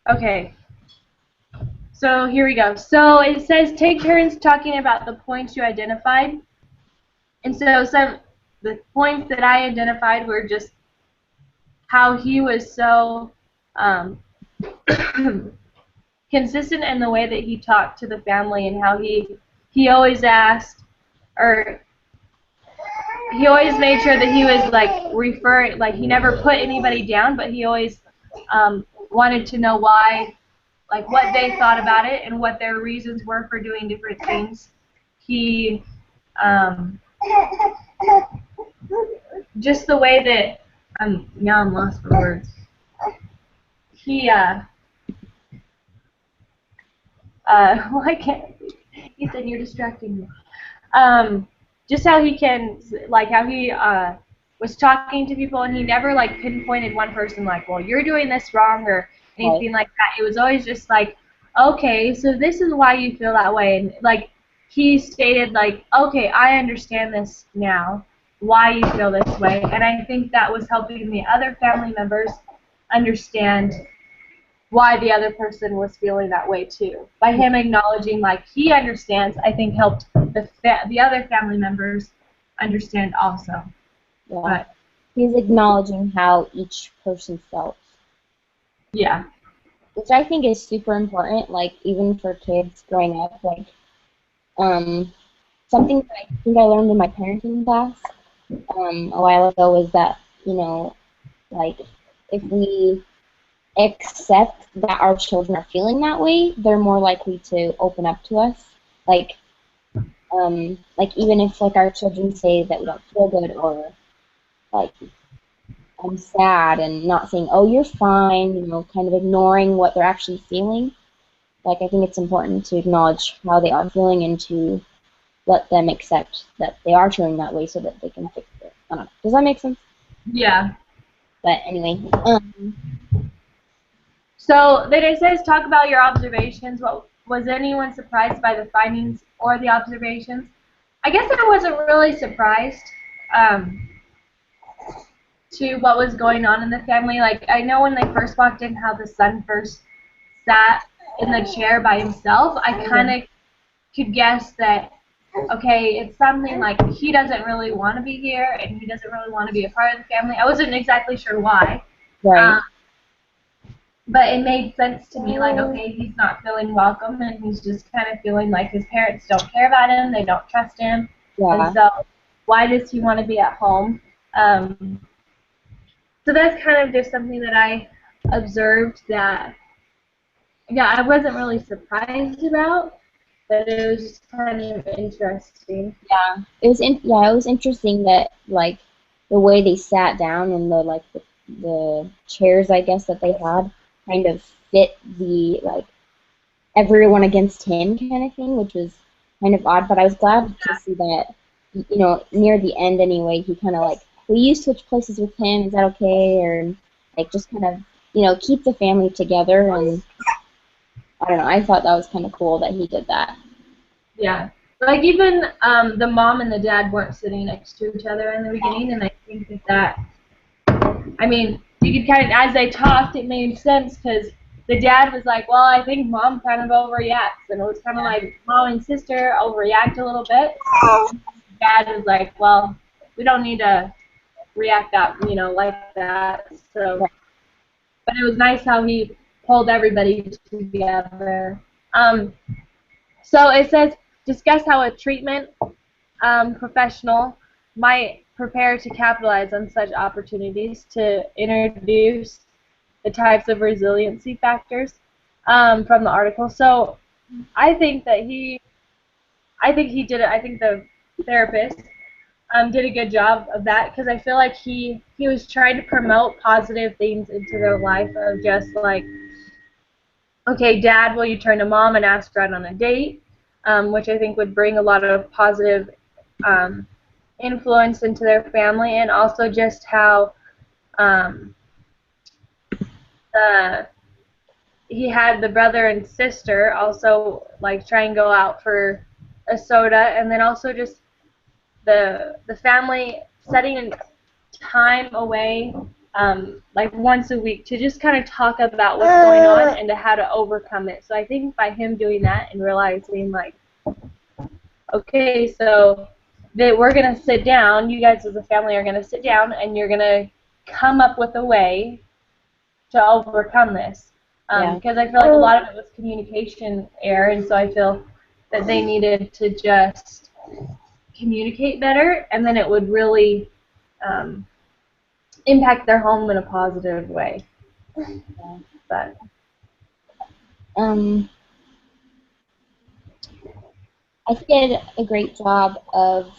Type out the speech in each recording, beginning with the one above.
Okay, so here we go. So it says take turns talking about the points you identified. And so the points that I identified were just how he was so um, consistent in the way that he talked to the family, and how he always asked, or he always made sure that he was like referring, like he never put anybody down, but he always wanted to know why, like what they thought about it and what their reasons were for doing different things. He just the way that now I'm lost for words. He well, I can't. Ethan, you're distracting me. Just how he can, like how he was talking to people, and he never like pinpointed one person, like, well, you're doing this wrong or anything like that. It was always just like, okay, so this is why you feel that way, and like he stated, like, okay, I understand this now, why you feel this way, and I think that was helping the other family members understand why the other person was feeling that way too. By him acknowledging like he understands, I think helped the other family members understand also. Yeah. But he's acknowledging how each person felt. Yeah. Which I think is super important, like even for kids growing up. Like something that I think I learned in my parenting class a while ago was that, like if we accept that our children are feeling that way, they're more likely to open up to us. Like even if like our children say that we don't feel good, or like I'm sad, and not saying, oh, you're fine, kind of ignoring what they're actually feeling. Like I think it's important to acknowledge how they are feeling and to let them accept that they are feeling that way so that they can fix it. I don't know. Does that make sense? Yeah. But anyway. So then it says talk about your observations. What was anyone surprised by the findings or the observations? I guess I wasn't really surprised to what was going on in the family. Like I know when they first walked in, how the son first sat in the chair by himself. I kind of could guess that, okay, it's something like he doesn't really want to be here and he doesn't really want to be a part of the family. I wasn't exactly sure why. Right. But it made sense to me, like, okay, he's not feeling welcome, and he's just kind of feeling like his parents don't care about him, they don't trust him, and so why does he want to be at home? So that's kind of just something that I observed that, yeah, I wasn't really surprised about, but it was just kind of interesting. Yeah, it was interesting that like the way they sat down and the chairs, I guess, that they had kind of fit the like everyone against him kind of thing, which was kind of odd. But I was glad to see that, near the end anyway, he kind of like, will you switch places with him? Is that okay? Or like just kind of, keep the family together. And I don't know, I thought that was kind of cool that he did that. Yeah. Like even the mom and the dad weren't sitting next to each other in the beginning, and I think that I mean, you could kind of, as they talked, it made sense because the dad was like, well, I think mom kind of overreacts, and it was kind of like mom and sister overreact a little bit. Dad was like, well, we don't need to react that, like that. So, but it was nice how he pulled everybody together. So it says, discuss how a treatment professional might prepare to capitalize on such opportunities to introduce the types of resiliency factors from the article. So I think he did it. I think the therapist did a good job of that, because I feel like he was trying to promote positive things into their life of just like, okay, Dad, will you turn to Mom and ask her out on a date, which I think would bring a lot of positive influence into their family, and also just how he had the brother and sister also like try and go out for a soda, and then also just the family setting time away like once a week to just kind of talk about what's going on and to how to overcome it. So I think by him doing that and realizing like, okay, so that we're gonna sit down, you guys as a family are gonna sit down and you're gonna come up with a way to overcome this. Because I feel like a lot of it was communication error, and so I feel that they needed to just communicate better, and then it would really impact their home in a positive way. But I think they did a great job of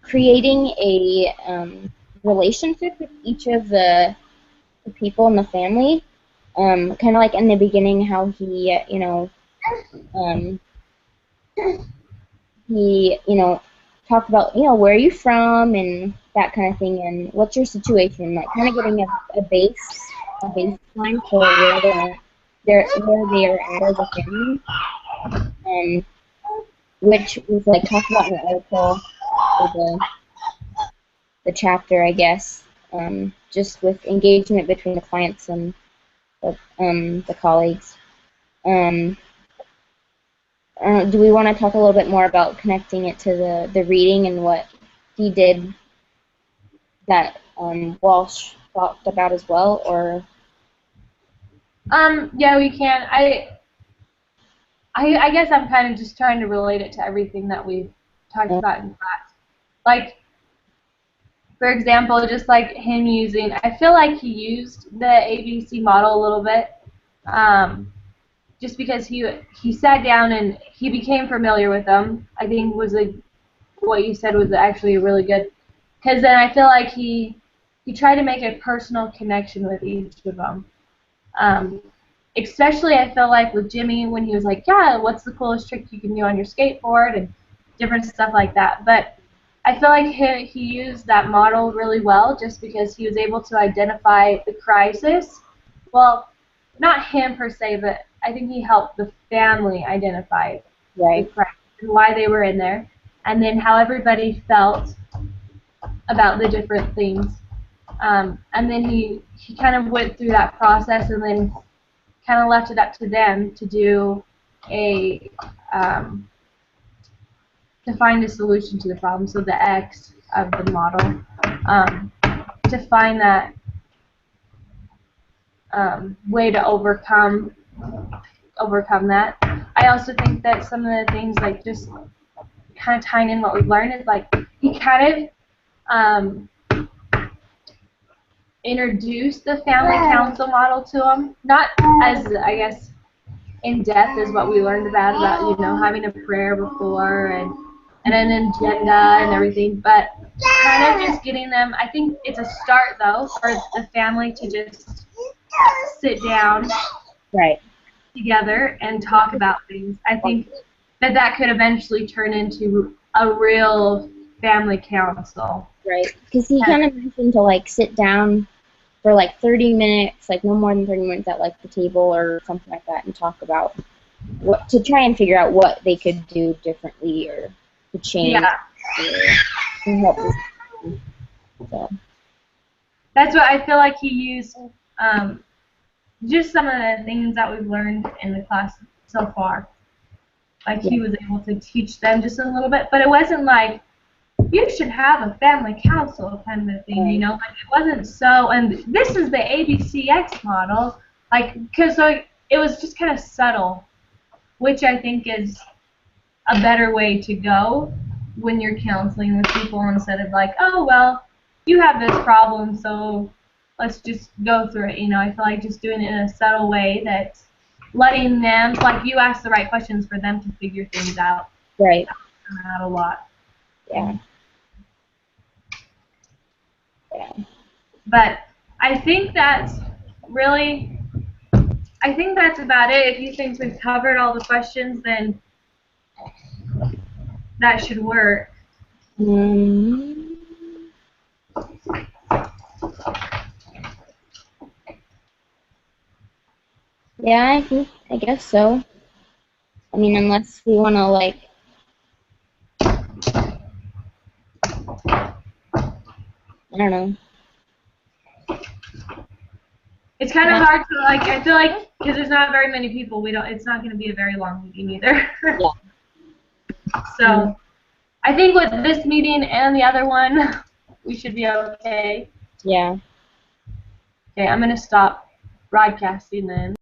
creating a relationship with each of the people in the family. Kind of like in the beginning, how he, talked about, where are you from and that kind of thing, and what's your situation, like kind of getting a baseline for where they are at as a family, which was like talked about in the article or the chapter, I guess, just with engagement between the clients and the colleagues. Do we want to talk a little bit more about connecting it to the reading and what he did that Walsh talked about as well, or? Yeah, we can. I guess I'm kind of just trying to relate it to everything that we've talked about in class. Like, for example, just like him using, I feel like he used the ABC model a little bit, just because he sat down and he became familiar with them. I think what you said was actually really good, because then I feel like he tried to make a personal connection with each of them. Especially I feel like with Jimmy when he was like, yeah, what's the coolest trick you can do on your skateboard and different stuff like that. But I feel like he used that model really well just because he was able to identify the crisis. Well, not him per se, but I think he helped the family identify the crisis and why they were in there, and then how everybody felt about the different things. And then he kind of went through that process and then kind of left it up to them to do to find a solution to the problem. So the X of the model, to find that way to overcome that. I also think that some of the things, like just kind of tying in what we've learned, is like he kind of introduced the family council model to them, not as, I guess, in depth as what we learned about having a prayer before and an agenda and everything, but kind of just getting them. I think it's a start though for the family to just sit down together and talk about things. I think that could eventually turn into a real family council. Right, because he kind of mentioned to like sit down for like 30 minutes, like no more than 30 minutes at like the table or something like that, and talk about to try and figure out what they could do differently or to change. Yeah. Help so. That's what I feel like he used. Just some of the things that we've learned in the class so far. Like he was able to teach them just a little bit, but it wasn't like you should have a family council kind of thing, Like it wasn't so. And this is the ABCX model, because it was just kind of subtle, which I think is a better way to go when you're counseling with people instead of like, oh well, you have this problem, so let's just go through it. I feel like just doing it in a subtle way that's letting them, like you ask the right questions for them to figure things out. Right. Out a lot. Yeah. But I think that's about it. If you think we've covered all the questions, then that should work. Yeah, I guess so. I mean, unless we want to like I don't know. It's kind of hard to, like, I feel like, because there's not very many people, it's not going to be a very long meeting either. Yeah. So, I think with this meeting and the other one, we should be okay. Yeah. Okay, I'm going to stop broadcasting then.